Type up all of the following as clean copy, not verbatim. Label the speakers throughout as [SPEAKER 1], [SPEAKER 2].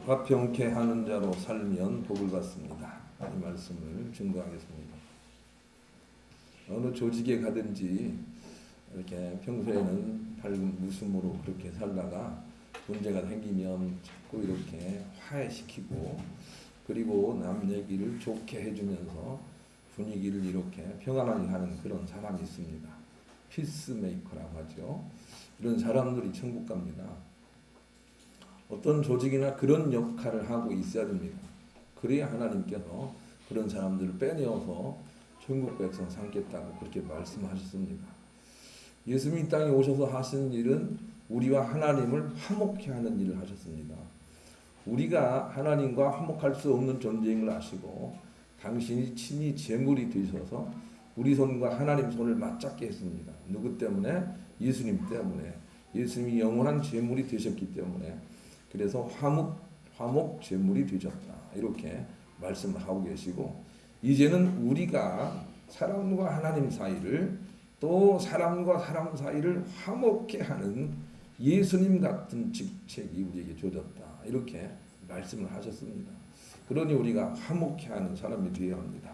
[SPEAKER 1] 화평케 하는 자로 살면 복을 받습니다. 이 말씀을 증거하겠습니다. 어느 조직에 가든지 이렇게 평소에는 밝은 웃음으로 그렇게 살다가 문제가 생기면 자꾸 이렇게 화해시키고 그리고 남 얘기를 좋게 해주면서 분위기를 이렇게 평안하게 하는 그런 사람이 있습니다. 피스메이커라고 하죠. 이런 사람들이 천국 갑니다. 어떤 조직이나 그런 역할을 하고 있어야 됩니다. 그래야 하나님께서 그런 사람들을 빼내어서 천국 백성 삼겠다고 그렇게 말씀하셨습니다. 예수님이 이 땅에 오셔서 하신 일은 우리와 하나님을 화목케 하는 일을 하셨습니다. 우리가 하나님과 화목할 수 없는 존재인 걸 아시고 당신이 친히 제물이 되셔서 우리 손과 하나님 손을 맞잡게 했습니다. 누구 때문에? 예수님 때문에. 예수님이 영원한 제물이 되셨기 때문에. 그래서 화목 제물이 되셨다. 이렇게 말씀을 하고 계시고 이제는 우리가 사람과 하나님 사이를 또 사람과 사람 사이를 화목케 하는 예수님 같은 직책이 우리에게 주어졌다. 이렇게 말씀을 하셨습니다. 그러니 우리가 화목케 하는 사람이 되어야 합니다.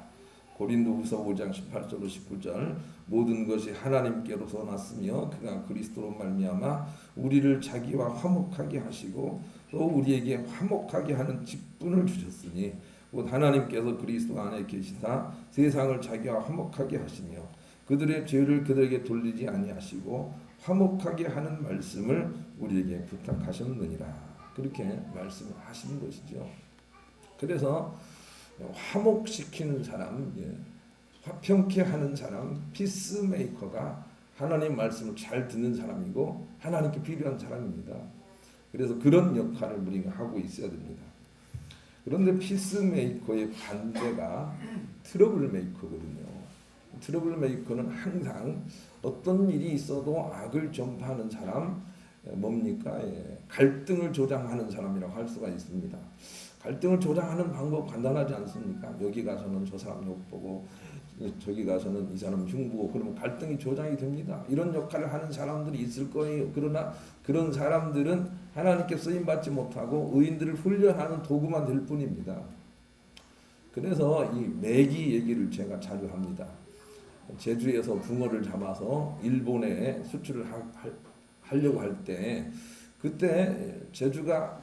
[SPEAKER 1] 고린도후서 5장 18절로 19절 모든 것이 하나님께로서 났으며 그가 그리스도로 말미암아 우리를 자기와 화목하게 하시고 또 우리에게 화목하게 하는 직분을 주셨으니 곧 하나님께서 그리스도 안에 계시사 세상을 자기와 화목하게 하시며 그들의 죄를 그들에게 돌리지 아니하시고 화목하게 하는 말씀을 우리에게 부탁하셨느니라. 그렇게 말씀을 하시는 것이죠. 그래서 화목시키는 사람, 화평케 하는 사람, 피스메이커가 하나님 말씀을 잘 듣는 사람이고 하나님께 필요한 사람입니다. 그래서 그런 역할을 우리가 하고 있어야 됩니다. 그런데 피스메이커의 반대가 트러블메이커거든요. 트러블메이커는 항상 어떤 일이 있어도 악을 전파하는 사람, 뭡니까? 갈등을 조장하는 사람이라고 할 수가 있습니다. 갈등을 조장하는 방법 간단하지 않습니까? 여기 가서는 저 사람 욕보고 저기 가서는 이 사람 흉보고 그러면 갈등이 조장이 됩니다. 이런 역할을 하는 사람들이 있을 거예요. 그러나 그런 사람들은 하나님께 쓰임받지 못하고 의인들을 훈련하는 도구만 될 뿐입니다. 그래서 이 매기 얘기를 제가 자주 합니다. 제주에서 붕어를 잡아서 일본에 수출을 하려고 할 때 그때 제주가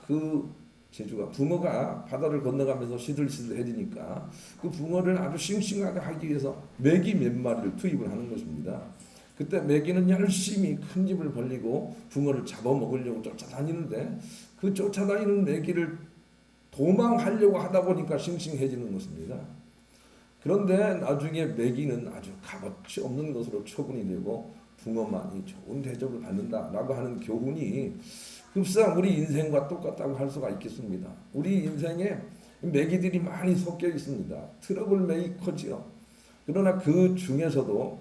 [SPEAKER 1] 붕어가 바다를 건너가면서 시들시들해지니까 그 붕어를 아주 싱싱하게 하기 위해서 메기 몇 마리를 투입을 하는 것입니다. 그때 메기는 열심히 큰 입을 벌리고 붕어를 잡아먹으려고 쫓아다니는데 그 쫓아다니는 메기를 도망하려고 하다 보니까 싱싱해지는 것입니다. 그런데 나중에 메기는 아주 값어치 없는 것으로 처분이 되고 붕어만이 좋은 대접을 받는다라고 하는 교훈이 흡사한 우리 인생과 똑같다고 할 수가 있겠습니다. 우리 인생에 매기들이 많이 섞여 있습니다. 트러블 메이커지요. 그러나 그 중에서도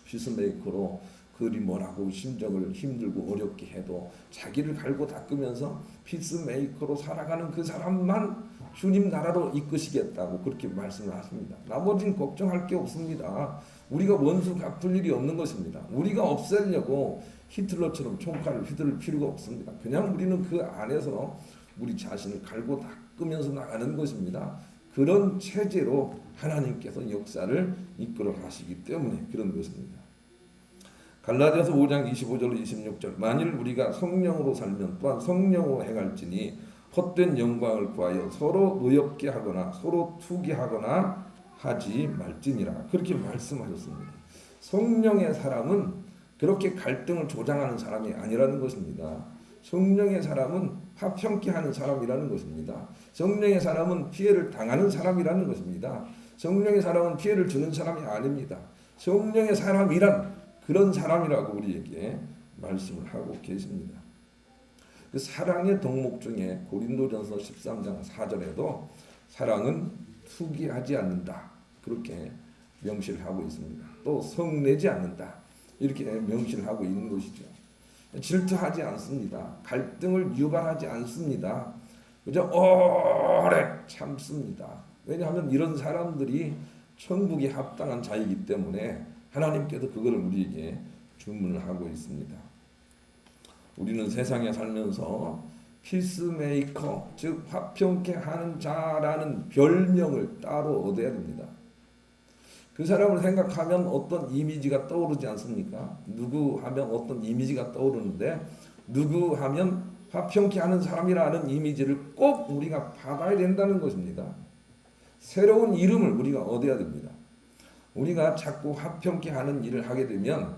[SPEAKER 1] 피스메이커로 그리 뭐라고 심정을 힘들고 어렵게 해도 자기를 갈고 닦으면서 피스메이커로 살아가는 그 사람만 주님 나라로 이끄시겠다고 그렇게 말씀을 하십니다. 나머지는 걱정할 게 없습니다. 우리가 원수 갚을 일이 없는 것입니다. 우리가 없애려고 히틀러처럼 총칼을 휘두를 필요가 없습니다. 그냥 우리는 그 안에서 우리 자신을 갈고 닦으면서 나가는 것입니다. 그런 체제로 하나님께서 역사를 이끌어 가시기 때문에 그런 것입니다. 갈라디아서 5장 25절로 26절 만일 우리가 성령으로 살면 또한 성령으로 행할지니 헛된 영광을 구하여 서로 노엽게 하거나 서로 투기하거나 하지 말지니라. 그렇게 말씀하셨습니다. 성령의 사람은 그렇게 갈등을 조장하는 사람이 아니라는 것입니다. 성령의 사람은 화평케 하는 사람이라는 것입니다. 성령의 사람은 피해를 당하는 사람이라는 것입니다. 성령의 사람은 피해를 주는 사람이 아닙니다. 성령의 사람이란 그런 사람이라고 우리에게 말씀을 하고 계십니다. 그 사랑의 덕목 중에 고린도전서 13장 4절에도 사랑은 투기하지 않는다. 그렇게 명시를 하고 있습니다. 또 성내지 않는다. 이렇게 명시를 하고 있는 것이죠. 질투하지 않습니다. 갈등을 유발하지 않습니다. 그저 오래 참습니다. 왜냐하면 이런 사람들이 천국에 합당한 자이기 때문에 하나님께서 그것을 우리에게 주문을 하고 있습니다. 우리는 세상에 살면서 피스메이커, 즉 화평케 하는 자라는 별명을 따로 얻어야 됩니다. 그 사람을 생각하면 어떤 이미지가 떠오르지 않습니까? 누구 하면 어떤 이미지가 떠오르는데, 누구 하면 화평케 하는 사람이라는 이미지를 꼭 우리가 받아야 된다는 것입니다. 새로운 이름을 우리가 얻어야 됩니다. 우리가 자꾸 화평케 하는 일을 하게 되면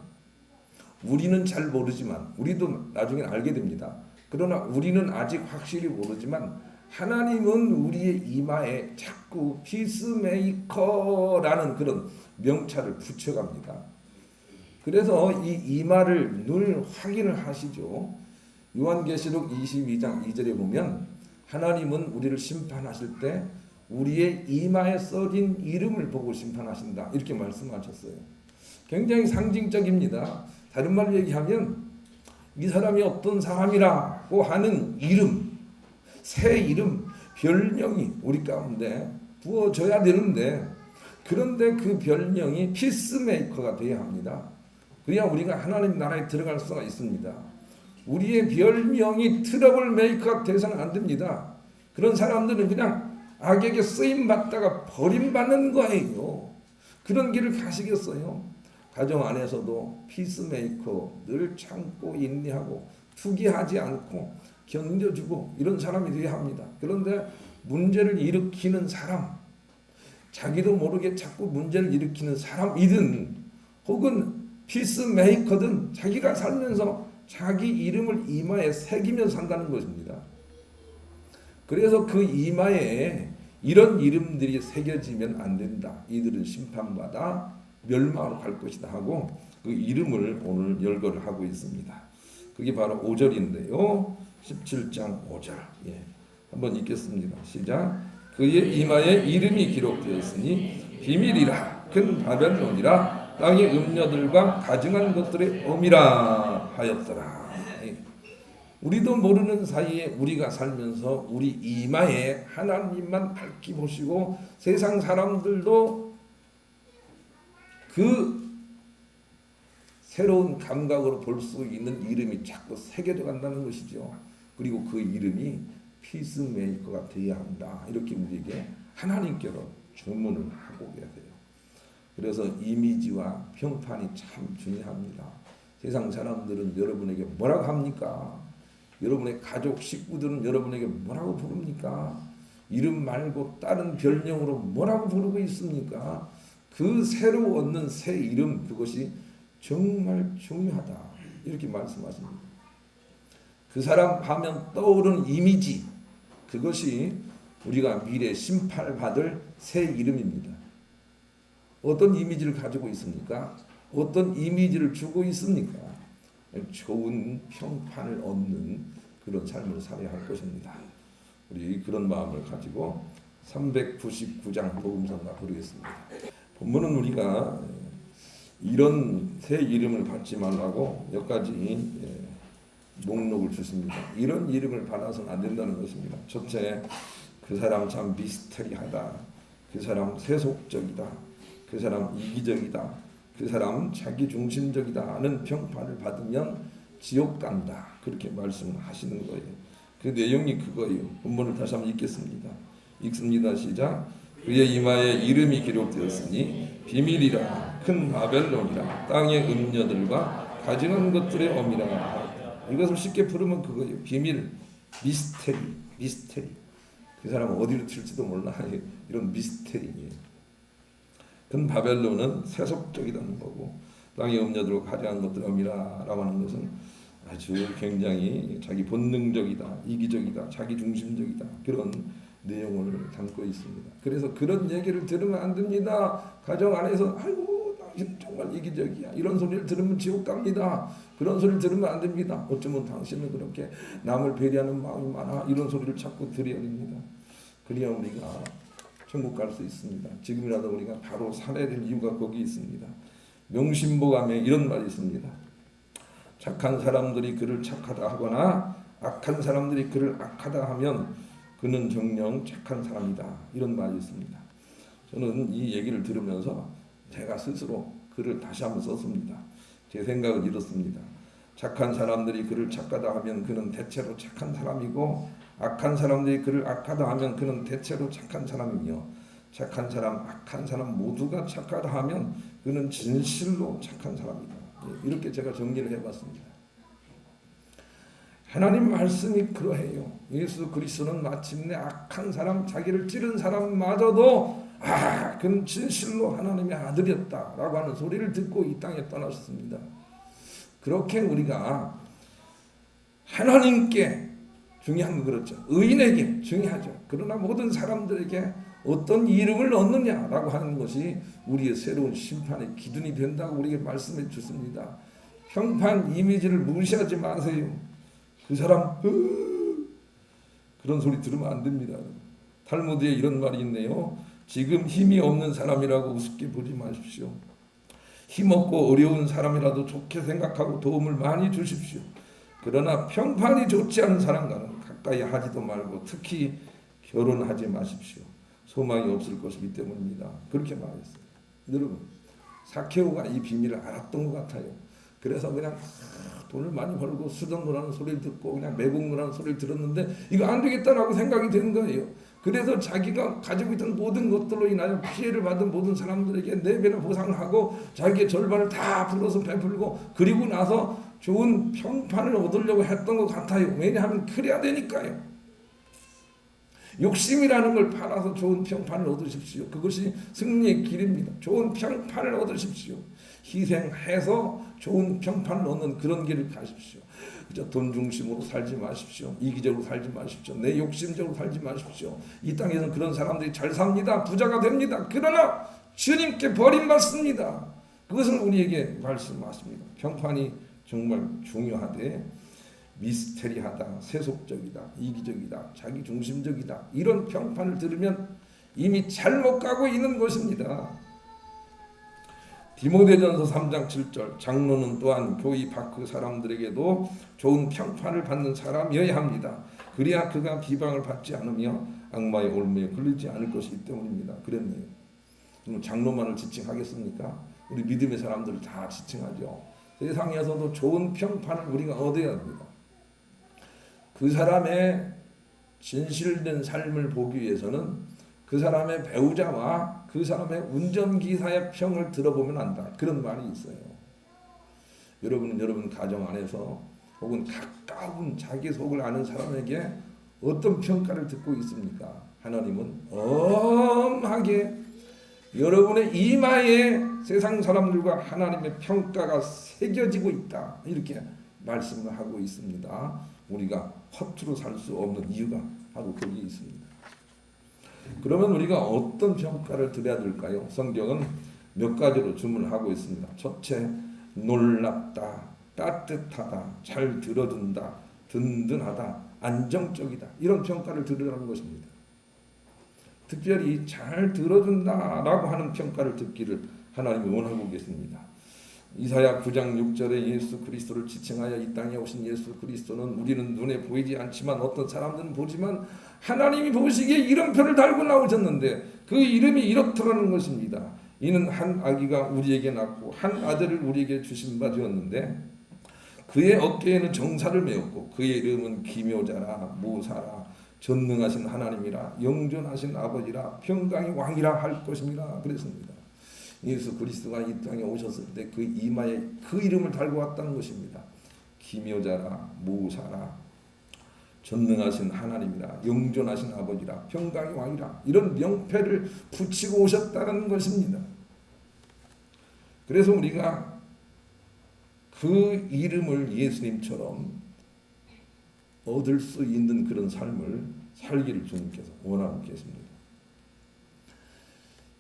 [SPEAKER 1] 우리는 잘 모르지만, 우리도 나중에 알게 됩니다. 그러나 우리는 아직 확실히 모르지만 하나님은 우리의 이마에 자꾸 피스메이커라는 그런 명찰을 붙여갑니다. 그래서 이 이마를 늘 확인을 하시죠. 요한계시록 22장 2절에 보면 하나님은 우리를 심판하실 때 우리의 이마에 써진 이름을 보고 심판하신다, 이렇게 말씀하셨어요. 굉장히 상징적입니다. 다른 말로 얘기하면 이 사람이 어떤 사람이라고 하는 이름, 새 이름, 별명이 우리 가운데 부어져야 되는데, 그런데 그 별명이 피스메이커가 되어야 합니다. 그래야 우리가 하나님 나라에 들어갈 수가 있습니다. 우리의 별명이 트러블 메이커가 돼서는 안 됩니다. 그런 사람들은 그냥 악에게 쓰임 받다가 버림받는 거예요. 그런 길을 가시겠어요? 가정 안에서도 피스메이커, 늘 참고 인내하고 투기하지 않고 견뎌주고 이런 사람이 되어야 합니다. 그런데 문제를 일으키는 사람, 자기도 모르게 자꾸 문제를 일으키는 사람이든 혹은 피스메이커든 자기가 살면서 자기 이름을 이마에 새기며 산다는 것입니다. 그래서 그 이마에 이런 이름들이 새겨지면 안 된다. 이들은 심판받아 멸망으로 갈 것이다 하고 그 이름을 오늘 열거를 하고 있습니다. 그게 바로 5절인데요. 17장 5절. 예. 한번 읽겠습니다. 시작. 그의 이마에 이름이 기록되었으니 비밀이라, 큰 바벨론이라, 땅의 음녀들과 가증한 것들의 엄이라 하였더라. 예. 우리도 모르는 사이에 우리가 살면서 우리 이마에 하나님만 밝히 보시고 세상 사람들도 그 새로운 감각으로 볼 수 있는 이름이 자꾸 새겨져 간다는 것이죠. 그리고 그 이름이 피스메이커가 되어야 한다. 이렇게 우리에게 하나님께로 주문을 하고 계세요. 그래서 이미지와 평판이 참 중요합니다. 세상 사람들은 여러분에게 뭐라고 합니까? 여러분의 가족 식구들은 여러분에게 뭐라고 부릅니까? 이름 말고 다른 별명으로 뭐라고 부르고 있습니까? 그 새로 얻는 새 이름, 그것이 정말 중요하다, 이렇게 말씀하십니다. 그 사람 하면 떠오르는 이미지, 그것이 우리가 미래 심판을 받을 새 이름입니다. 어떤 이미지를 가지고 있습니까? 어떤 이미지를 주고 있습니까? 좋은 평판을 얻는 그런 삶을 살아야 할 것입니다. 우리 그런 마음을 가지고 399장 복음성가 부르겠습니다. 본문은 우리가 이런 새 이름을 받지 말라고 몇 가지 목록을 주십니다. 이런 이름을 받아서는 안 된다는 것입니다. 첫째, 그 사람 참 미스터리하다. 그 사람 세속적이다. 그 사람 이기적이다. 그 사람 자기중심적이다 하는 평판을 받으면 지옥 간다. 그렇게 말씀하시는 거예요. 그 내용이 그거예요. 본문을 다시 한번 읽겠습니다. 읽습니다. 시작. 그의 이마에 이름이 기록되었으니 비밀이라, 큰 바벨론이라, 땅의 음녀들과 가증한 것들의 엄이라. 이것을 쉽게 부르면 그거예요. 비밀, 미스테리. 그 사람은 어디로 튈지도 몰라. 이런 미스테리예요. 큰 바벨론은 세속적이라는 거고, 땅의 음녀들과 가증한 것들의 엄이라라고 하는 것은 아주 굉장히 자기 본능적이다, 이기적이다, 자기 중심적이다, 그런 내용을 담고 있습니다. 그래서 그런 얘기를 들으면 안 됩니다. 가정 안에서 아이고 당신 정말 이기적이야, 이런 소리를 들으면 지옥 갑니다. 그런 소리를 들으면 안 됩니다. 어쩌면 당신은 그렇게 남을 배려하는 마음이 많아, 이런 소리를 자꾸 들어야 됩니다. 그래야 우리가 천국 갈 수 있습니다. 지금이라도 우리가 바로 살아야 될 이유가 거기 있습니다. 명심보감에 이런 말이 있습니다. 착한 사람들이 그를 착하다 하거나 악한 사람들이 그를 악하다 하면 그는 정녕 착한 사람이다. 이런 말이 있습니다. 저는 이 얘기를 들으면서 제가 스스로 글을 다시 한번 썼습니다. 제 생각은 이렇습니다. 착한 사람들이 그를 착하다 하면 그는 대체로 착한 사람이고 악한 사람들이 그를 악하다 하면 그는 대체로 착한 사람이며 착한 사람, 악한 사람 모두가 착하다 하면 그는 진실로 착한 사람이다. 이렇게 제가 정리를 해봤습니다. 하나님 말씀이 그러해요. 예수 그리스도는 마침내 악한 사람, 자기를 찌른 사람마저도 그는 진실로 하나님의 아들이었다라고 하는 소리를 듣고 이 땅에 떠나셨습니다. 그렇게 우리가 하나님께 중요한 건 그렇죠. 의인에게 중요하죠. 그러나 모든 사람들에게 어떤 이름을 얻느냐라고 하는 것이 우리의 새로운 심판의 기준이 된다고 우리에게 말씀해 주십니다. 평판 이미지를 무시하지 마세요. 그 사람 그런 소리 들으면 안 됩니다. 탈무드에 이런 말이 있네요. 지금 힘이 없는 사람이라고 우습게 보지 마십시오. 힘없고 어려운 사람이라도 좋게 생각하고 도움을 많이 주십시오. 그러나 평판이 좋지 않은 사람과는 가까이 하지도 말고 특히 결혼하지 마십시오. 소망이 없을 것이기 때문입니다. 그렇게 말했어요. 여러분, 사케오가 이 비밀을 알았던 것 같아요. 그래서 그냥 돈을 많이 벌고 수전노라는 소리를 듣고 그냥 매국노라는 소리를 들었는데 이거 안 되겠다라고 생각이 된 거예요. 그래서 자기가 가지고 있던 모든 것들로 인하여 피해를 받은 모든 사람들에게 4배나 보상을 하고 자기의 절반을 다 불러서 베풀고 그리고 나서 좋은 평판을 얻으려고 했던 것 같아요. 왜냐하면 그래야 되니까요. 욕심이라는 걸 팔아서 좋은 평판을 얻으십시오. 그것이 승리의 길입니다. 좋은 평판을 얻으십시오. 희생해서 좋은 평판을 얻는 그런 길을 가십시오. 그저 돈 중심으로 살지 마십시오. 이기적으로 살지 마십시오. 내 욕심적으로 살지 마십시오. 이 땅에서는 그런 사람들이 잘 삽니다. 부자가 됩니다. 그러나 주님께 버림받습니다. 그것은 우리에게 말씀하십니다. 평판이 정말 중요하되 미스테리하다, 세속적이다, 이기적이다, 자기중심적이다 이런 평판을 들으면 이미 잘못 가고 있는 것입니다. 디모데전서 3장 7절 장로는 또한 교회 밖의 사람들에게도 좋은 평판을 받는 사람이어야 합니다. 그래야 그가 비방을 받지 않으며 악마의 올무에 걸리지 않을 것이기 때문입니다. 그랬네요. 그럼 장로만을 지칭하겠습니까? 우리 믿음의 사람들을 다 지칭하죠. 세상에서도 좋은 평판을 우리가 얻어야 합니다. 그 사람의 진실된 삶을 보기 위해서는 그 사람의 배우자와 그 사람의 운전기사의 평을 들어보면 안다. 그런 말이 있어요. 여러분은 여러분 가정 안에서 혹은 가까운 자기 속을 아는 사람에게 어떤 평가를 듣고 있습니까? 하나님은 엄하게 여러분의 이마에 세상 사람들과 하나님의 평가가 새겨지고 있다. 이렇게 말씀을 하고 있습니다. 우리가 허투루 살 수 없는 이유가 바로 거기에 있습니다. 그러면 우리가 어떤 평가를 드려야 될까요? 성경은 몇 가지로 주문하고 있습니다. 첫째, 놀랍다, 따뜻하다, 잘 들어준다, 든든하다, 안정적이다. 이런 평가를 들으라는 것입니다. 특별히 잘 들어준다라고 하는 평가를 듣기를 하나님이 원하고 계십니다. 이사야 9장 6절에 예수 그리스도를 지칭하여 이 땅에 오신 예수 그리스도는 우리는 눈에 보이지 않지만 어떤 사람들은 보지만 하나님이 보시기에 이름표를 달고 나오셨는데 그 이름이 이렇더라는 것입니다. 이는 한 아기가 우리에게 낳고 한 아들을 우리에게 주신 바 되었는데 그의 어깨에는 정사를 메었고 그의 이름은 기묘자라 모사라 전능하신 하나님이라 영존하신 아버지라 평강의 왕이라 할 것입니다. 그랬습니다. 예수 그리스도가 이 땅에 오셨을 때 그 이마에 그 이름을 달고 왔다는 것입니다. 기묘자라 모사라 전능하신 하나님이라 영존하신 아버지라 평강의 왕이라 이런 명패를 붙이고 오셨다는 것입니다. 그래서 우리가 그 이름을 예수님처럼 얻을 수 있는 그런 삶을 살기를 주님께서 원하고 계십니다.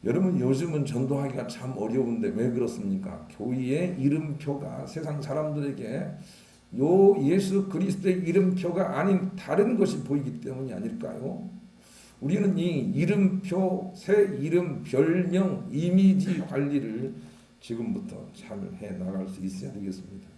[SPEAKER 1] 여러분 요즘은 전도하기가 참 어려운데 왜 그렇습니까? 교회의 이름표가 세상 사람들에게 요 예수 그리스도의 이름표가 아닌 다른 것이 보이기 때문이 아닐까요? 우리는 이 이름표, 새 이름, 별명, 이미지 관리를 지금부터 잘 해나갈 수 있어야 되겠습니다.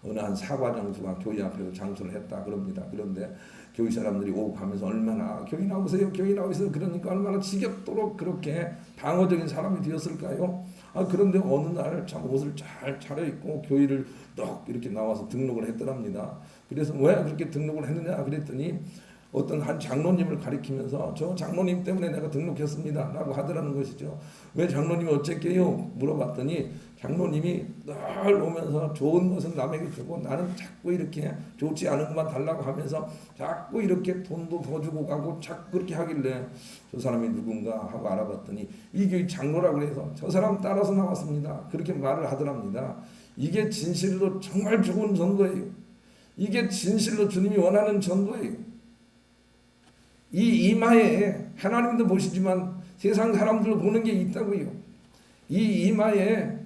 [SPEAKER 1] 어느 한 사과장수가 교회 앞에서 장수를 했다 그럽니다. 그런데 교회 사람들이 오고 가면서 얼마나 교회 나오세요 교회 나오세요 그러니까 얼마나 지겹도록 그렇게 방어적인 사람이 되었을까요? 그런데 어느 날 참 옷을 잘 차려입고 교회를 떡 이렇게 나와서 등록을 했더랍니다. 그래서 왜 그렇게 등록을 했느냐 그랬더니 어떤 한 장로님을 가리키면서 저 장로님 때문에 내가 등록했습니다 라고 하더라는 것이죠. 왜 장로님이 어쨌게요 물어봤더니 장로님이 늘 오면서 좋은 것은 남에게 주고 나는 자꾸 이렇게 좋지 않은 것만 달라고 하면서 자꾸 이렇게 돈도 더 주고 가고 자꾸 그렇게 하길래 저 사람이 누군가 하고 알아봤더니 이 교회 장로라고 해서 저 사람 따라서 나왔습니다 그렇게 말을 하더랍니다. 이게 진실로 정말 좋은 전도예요. 이게 진실로 주님이 원하는 전도예요. 이 이마에 하나님도 보시지만 세상 사람들 보는 게 있다고요. 이 이마에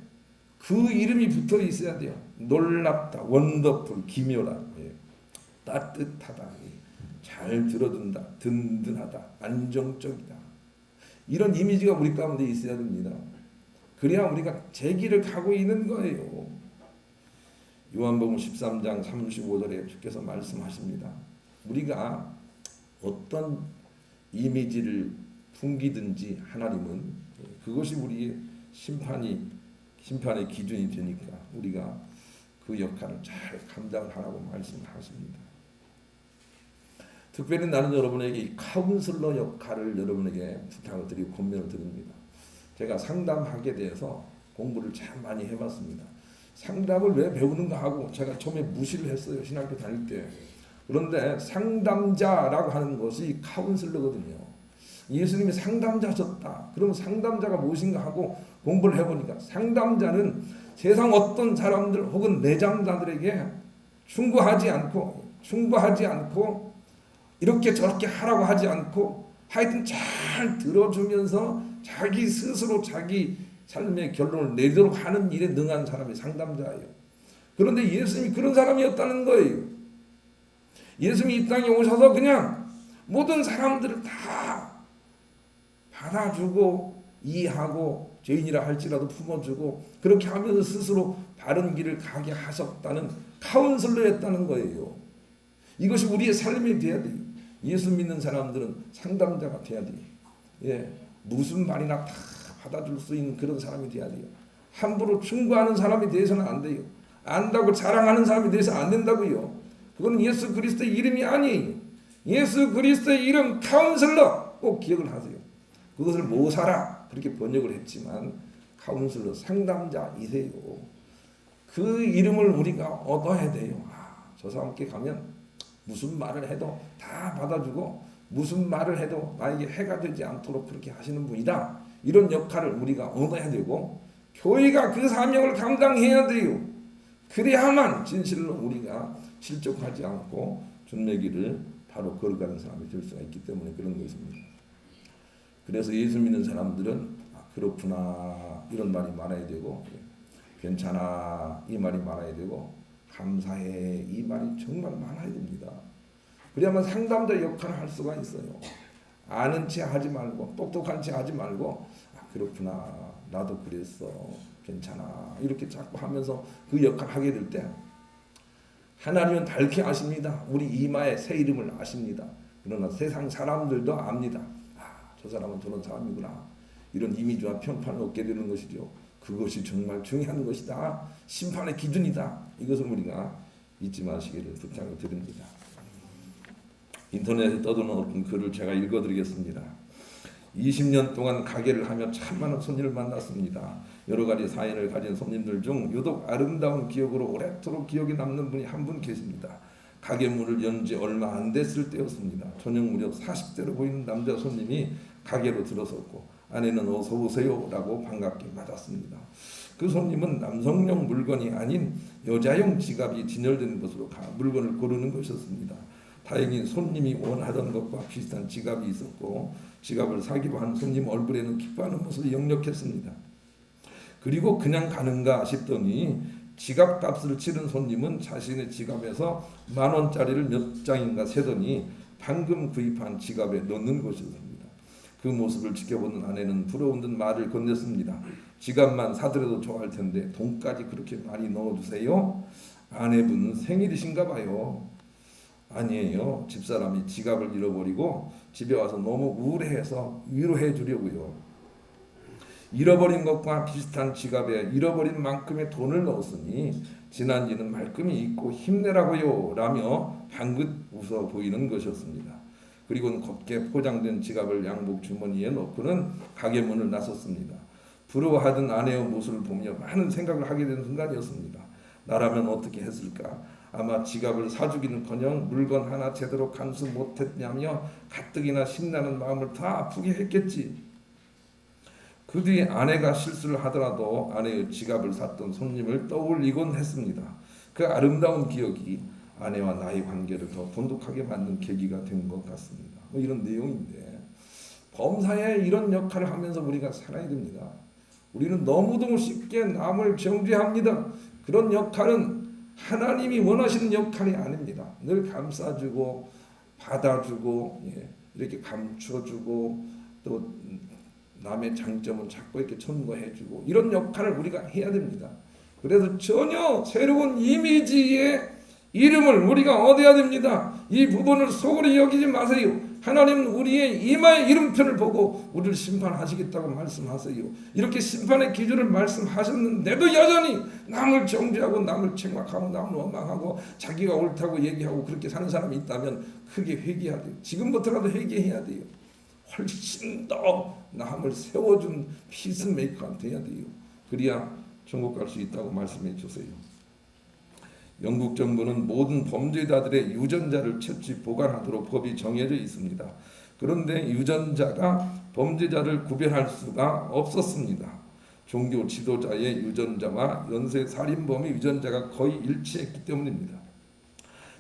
[SPEAKER 1] 그 이름이 붙어 있어야 돼요. 놀랍다, 원더풀, 기묘다, 따뜻하다, 잘 들어준다, 든든하다, 안정적이다. 이런 이미지가 우리 가운데 있어야 됩니다. 그래야 우리가 제 길을 가고 있는 거예요. 요한복음 13장 35절에 주께서 말씀하십니다. 우리가 어떤 이미지를 풍기든지 하나님은 그것이 우리의 심판의 기준이 되니까 우리가 그 역할을 잘 감당을 하라고 말씀하십니다. 특별히 나는 여러분에게 이 카운슬러 역할을 여러분에게 부탁을 드리고 권면을 드립니다. 제가 상담학에 대해서 공부를 참 많이 해봤습니다. 상담을 왜 배우는가 하고 제가 처음에 무시를 했어요. 신학교 다닐 때. 그런데 상담자라고 하는 것이 카운슬러거든요. 예수님이 상담자셨다. 그러면 상담자가 무엇인가 하고 공부를 해보니까 상담자는 세상 어떤 사람들 혹은 내장자들에게 충고하지 않고 이렇게 저렇게 하라고 하지 않고 하여튼 잘 들어주면서 자기 스스로 자기 삶의 결론을 내도록 하는 일에 능한 사람이 상담자예요. 그런데 예수님이 그런 사람이었다는 거예요. 예수님이 이 땅에 오셔서 그냥 모든 사람들을 다 받아주고 이해하고 죄인이라 할지라도 품어주고 그렇게 하면서 스스로 바른 길을 가게 하셨다는 카운슬러였다는 거예요. 이것이 우리의 삶이 돼야 돼요. 예수 믿는 사람들은 상담자가 돼야 돼요. 무슨 말이나 다 받아줄 수 있는 그런 사람이 돼야 돼요. 함부로 충고하는 사람이 되어서는 안 돼요. 안다고 자랑하는 사람이 되어서 안 된다고요. 그건 예수 그리스도의 이름이 아니에요. 예수 그리스도의 이름 카운슬러 꼭 기억을 하세요. 그것을 모사라 그렇게 번역을 했지만 카운슬러 상담자이세요. 그 이름을 우리가 얻어야 돼요. 저 사람께 가면 무슨 말을 해도 다 받아주고 무슨 말을 해도 나에게 해가 되지 않도록 그렇게 하시는 분이다. 이런 역할을 우리가 얻어야 되고 교회가 그 사명을 감당해야 돼요. 그래야만 진실로 우리가 실족하지 않고 주님의 길을 바로 걸어가는 사람이 될 수가 있기 때문에 그런 것입니다. 그래서 예수 믿는 사람들은 그렇구나 이런 말이 많아야 되고 괜찮아 이 말이 많아야 되고 감사해 이 말이 정말 많아야 됩니다. 그래야만 상담자 역할을 할 수가 있어요. 아는 체 하지 말고 똑똑한 체 하지 말고 그렇구나 나도 그랬어 괜찮아 이렇게 자꾸 하면서 그 역할을 하게 될 때 하나님은 밝게 아십니다. 우리 이마에 새 이름을 아십니다. 그러나 세상 사람들도 압니다. 저 사람은 저런 사람이구나. 이런 이미지와 평판을 얻게 되는 것이죠. 그것이 정말 중요한 것이다. 심판의 기준이다. 이것을 우리가 잊지 마시기를 부탁을 드립니다. 인터넷에 떠도는 어떤 글을 제가 읽어드리겠습니다. 20년 동안 가게를 하며 참 많은 손님을 만났습니다. 여러 가지 사연을 가진 손님들 중 유독 아름다운 기억으로 오래도록 기억에 남는 분이 한 분 계십니다. 가게 문을 연 지 얼마 안 됐을 때였습니다. 저녁 무렵 40대로 보이는 남자 손님이 가게로 들어섰고 아내는 어서 오세요 라고 반갑게 맞았습니다. 그 손님은 남성용 물건이 아닌 여자용 지갑이 진열된 곳으로 가 물건을 고르는 것이었습니다. 다행히 손님이 원하던 것과 비슷한 지갑이 있었고 지갑을 사기로 한 손님 얼굴에는 기뻐하는 모습이 역력했습니다. 그리고 그냥 가는가 싶더니 지갑 값을 치른 손님은 자신의 지갑에서 10,000원짜리를 몇 장인가 세더니 방금 구입한 지갑에 넣는 것이었습니다. 그 모습을 지켜보는 아내는 부러운 듯 말을 건넸습니다. 지갑만 사더라도 좋아할 텐데 돈까지 그렇게 많이 넣어주세요? 아내분 생일이신가 봐요. 아니에요. 집사람이 지갑을 잃어버리고 집에 와서 너무 우울해해서 위로해 주려고요. 잃어버린 것과 비슷한 지갑에 잃어버린 만큼의 돈을 넣었으니 지난지는 말끔히 잊고 힘내라고요 라며 방긋 웃어 보이는 것이었습니다. 그리고는 곱게 포장된 지갑을 양복 주머니에 넣고는 가게 문을 나섰습니다. 부러워하던 아내의 모습을 보며 많은 생각을 하게 된 순간이었습니다. 나라면 어떻게 했을까? 아마 지갑을 사주기는커녕 물건 하나 제대로 간수 못했냐며 가뜩이나 신나는 마음을 다 아프게 했겠지. 그 뒤에 아내가 실수를 하더라도 아내의 지갑을 샀던 손님을 떠올리곤 했습니다. 그 아름다운 기억이 아내와 나의 관계를 더 돈독하게 만든 계기가 된 것 같습니다. 뭐 이런 내용인데 범사에 이런 역할을 하면서 우리가 살아야 됩니다. 우리는 너무도 쉽게 남을 정죄합니다. 그런 역할은 하나님이 원하시는 역할이 아닙니다. 늘 감싸주고 받아주고 이렇게 감춰주고 또 남의 장점은 자꾸 이렇게 첨부해주고 이런 역할을 우리가 해야 됩니다. 그래서 전혀 새로운 이미지의 이름을 우리가 얻어야 됩니다. 이 부분을 소홀히 여기지 마세요. 하나님은 우리의 이마의 이름표를 보고 우리를 심판하시겠다고 말씀하세요. 이렇게 심판의 기준을 말씀하셨는데도 여전히 남을 정죄하고 남을 책망하고 남을 원망하고 자기가 옳다고 얘기하고 그렇게 사는 사람이 있다면 크게 회개해야 돼요. 지금부터라도 회개해야 돼요. 훨씬 더 남을 세워준 피스메이커가 돼야 돼요. 그래야 천국 갈 수 있다고 말씀해 주세요. 영국 정부는 모든 범죄자들의 유전자를 채취 보관하도록 법이 정해져 있습니다. 그런데 유전자가 범죄자를 구별할 수가 없었습니다. 종교 지도자의 유전자와 연쇄 살인범의 유전자가 거의 일치했기 때문입니다.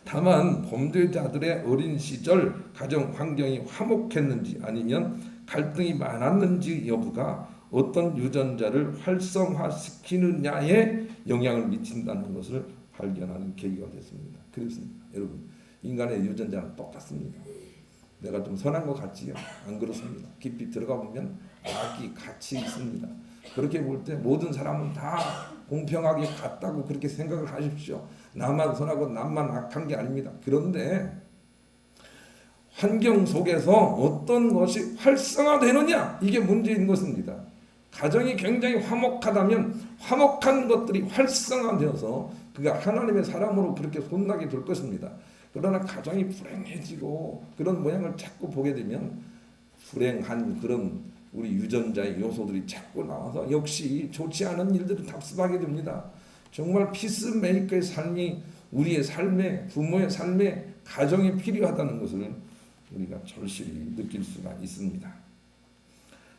[SPEAKER 1] 다만 범죄자들의 어린 시절 가정 환경이 화목했는지 아니면 갈등이 많았는지 여부가 어떤 유전자를 활성화시키느냐에 영향을 미친다는 것을 발견하는 계기가 됐습니다. 그렇습니다. 여러분, 인간의 유전자는 똑같습니다. 내가 좀 선한 것 같지요? 안 그렇습니다. 깊이 들어가 보면 악이 같이 있습니다. 그렇게 볼 때 모든 사람은 다 공평하게 같다고 그렇게 생각을 하십시오. 나만 선하고 남만 악한 게 아닙니다. 그런데 환경 속에서 어떤 것이 활성화되느냐, 이게 문제인 것입니다. 가정이 굉장히 화목하다면 화목한 것들이 활성화되어서 그가 하나님의 사람으로 그렇게 손나게 될 것입니다. 그러나 가정이 불행해지고 그런 모양을 자꾸 보게 되면 불행한 그런 우리 유전자의 요소들이 자꾸 나와서 역시 좋지 않은 일들을 답습하게 됩니다. 정말 피스메이커의 삶이 우리의 삶에, 부모의 삶에, 가정에 필요하다는 것을 우리가 절실히 느낄 수가 있습니다.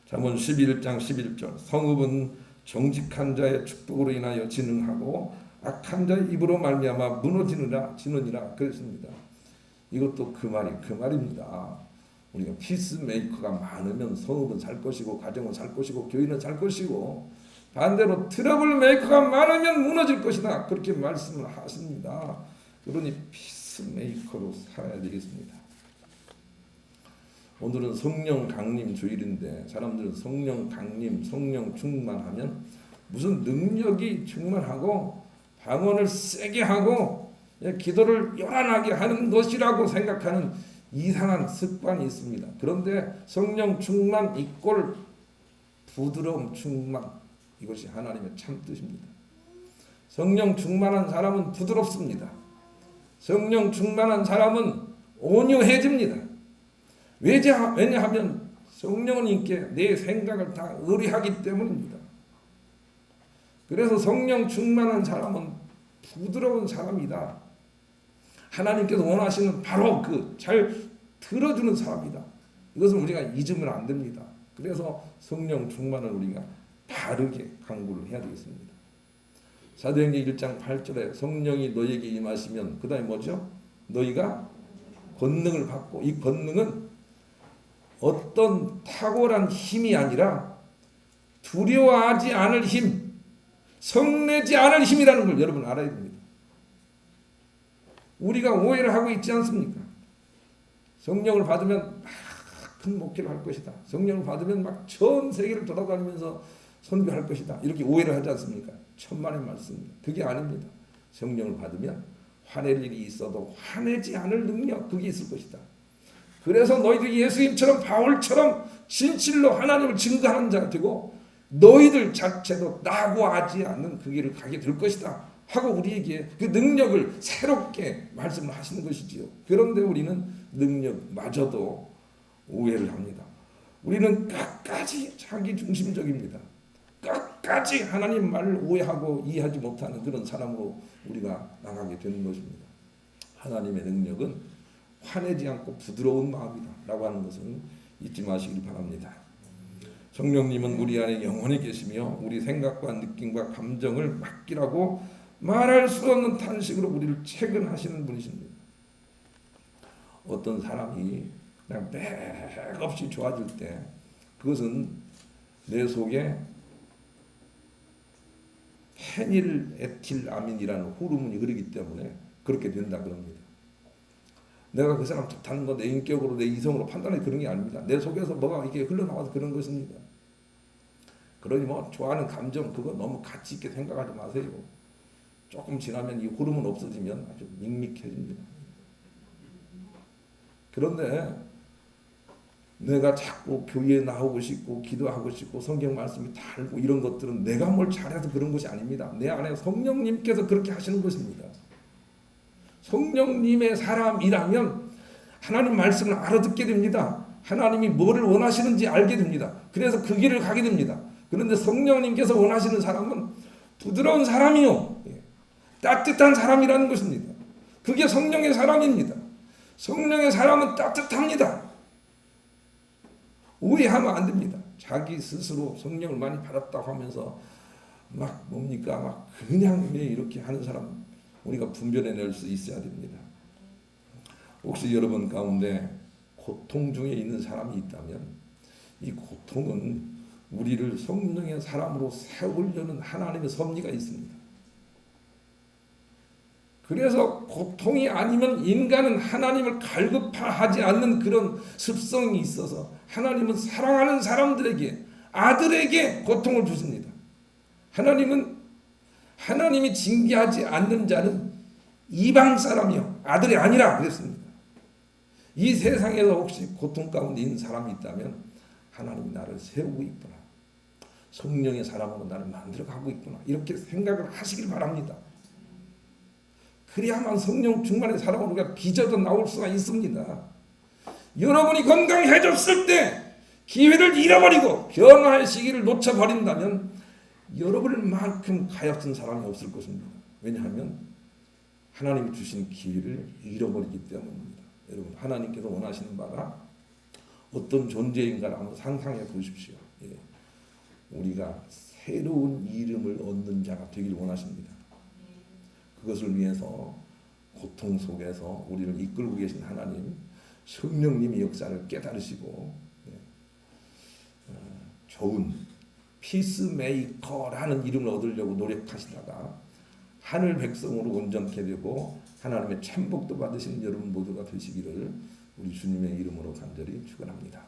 [SPEAKER 1] 잠언 11장 11절 성읍은 정직한 자의 축복으로 인하여 진흥하고 악한 자의 입으로 말미암아 무너지느니라 그랬습니다. 이것도 그 말입니다. 우리가 피스메이커가 많으면 성읍은 살 것이고 가정은 살 것이고 교회는 살 것이고 반대로 트러블 메이커가 많으면 무너질 것이다. 그렇게 말씀을 하십니다. 그러니 피스메이커로 살아야 되겠습니다. 오늘은 성령 강림 주일인데 사람들은 성령 강림, 성령 충만하면 무슨 능력이 충만하고 방언을 세게 하고 기도를 요란하게 하는 것이라고 생각하는 이상한 습관이 있습니다. 그런데 성령 충만 이꼴 부드러움 충만, 이것이 하나님의 참 뜻입니다. 성령 충만한 사람은 부드럽습니다. 성령 충만한 사람은 온유해집니다. 왜냐하면 성령님께 내 생각을 다 의뢰하기 때문입니다. 그래서 성령 충만한 사람은 부드러운 사람이다. 하나님께서 원하시는 바로 그 잘 들어주는 사람이다. 이것을 우리가 잊으면 안 됩니다. 그래서 성령 충만을 우리가 바르게 강구를 해야 되겠습니다. 사도행전 1장 8절에 성령이 너에게 임하시면 그 다음에 뭐죠? 너희가 권능을 받고, 이 권능은 어떤 탁월한 힘이 아니라 두려워하지 않을 힘, 성내지 않을 힘이라는 걸 여러분 알아야 됩니다. 우리가 오해를 하고 있지 않습니까? 성령을 받으면 막 큰 목회를 할 것이다. 성령을 받으면 막 전 세계를 돌아다니면서 선교할 것이다. 이렇게 오해를 하지 않습니까? 천만의 말씀입니다. 그게 아닙니다. 성령을 받으면 화낼 일이 있어도 화내지 않을 능력, 그게 있을 것이다. 그래서 너희들이 예수님처럼 바울처럼 진실로 하나님을 증거하는 자가 되고 너희들 자체도 나고 하지 않는 그 길을 가게 될 것이다 하고 우리에게 그 능력을 새롭게 말씀을 하시는 것이지요. 그런데 우리는 능력마저도 오해를 합니다. 우리는 끝까지 자기 중심적입니다. 끝까지 하나님 말을 오해하고 이해하지 못하는 그런 사람으로 우리가 나가게 되는 것입니다. 하나님의 능력은 화내지 않고 부드러운 마음이다 라고 하는 것은 잊지 마시길 바랍니다. 성령님은 우리 안에 영원히 계시며 우리 생각과 느낌과 감정을 맡기라고 말할 수 없는 탄식으로 우리를 채근하시는 분이십니다. 어떤 사람이 그냥 맥없이 좋아질 때 그것은 내 속에 페닐에틸아민이라는 호르몬이 흐르기 때문에 그렇게 된다 그럽니다. 내가 그 사람 좋다는 거 내 인격으로 내 이성으로 판단해 그런 게 아닙니다. 내 속에서 뭐가 이렇게 흘러나와서 그런 것입니다. 그러니 뭐 좋아하는 감정 그거 너무 가치 있게 생각하지 마세요. 조금 지나면 이 호르몬 없어지면 아주 밋밋해집니다. 그런데 내가 자꾸 교회에 나오고 싶고 기도하고 싶고 성경 말씀이 달고 이런 것들은 내가 뭘 잘해서 그런 것이 아닙니다. 내 안에 성령님께서 그렇게 하시는 것입니다. 성령님의 사람이라면 하나님 말씀을 알아듣게 됩니다. 하나님이 뭐를 원하시는지 알게 됩니다. 그래서 그 길을 가게 됩니다. 그런데 성령님께서 원하시는 사람은 부드러운 사람이요, 따뜻한 사람이라는 것입니다. 그게 성령의 사람입니다. 성령의 사람은 따뜻합니다. 오해하면 안 됩니다. 자기 스스로 성령을 많이 받았다고 하면서 막 뭡니까 막 그냥 이렇게 하는 사람 우리가 분별해낼 수 있어야 됩니다. 혹시 여러분 가운데 고통 중에 있는 사람이 있다면 이 고통은 우리를 성령의 사람으로 세우려는 하나님의 섭리가 있습니다. 그래서 고통이 아니면 인간은 하나님을 갈급하지 않는 그런 습성이 있어서 하나님은 사랑하는 사람들에게 아들에게 고통을 주십니다. 하나님이 징계하지 않는 자는 이방 사람이요 아들이 아니라 그랬습니다. 이 세상에서 혹시 고통 가운데 있는 사람이 있다면 하나님이 나를 세우고 있구나. 성령의 사람으로 나를 만들어가고 있구나. 이렇게 생각을 하시길 바랍니다. 그래야만 성령 충만의 사람으로 우리가 빚어져 나올 수가 있습니다. 여러분이 건강해졌을 때 기회를 잃어버리고 변화의 시기를 놓쳐버린다면 여러분만큼 가엾은 사람이 없을 것입니다. 왜냐하면 하나님이 주신 기회를 잃어버리기 때문입니다. 여러분 하나님께서 원하시는 바가 어떤 존재인가를 한번 상상해 보십시오. 우리가 새로운 이름을 얻는 자가 되길 원하십니다. 그것을 위해서 고통 속에서 우리를 이끌고 계신 하나님 성령님의 역사를 깨달으시고 좋은 피스메이커라는 이름을 얻으려고 노력하시다가 하늘 백성으로 온전케 되고 하나님의 천복도 받으시는 여러분 모두가 되시기를 우리 주님의 이름으로 간절히 축원합니다.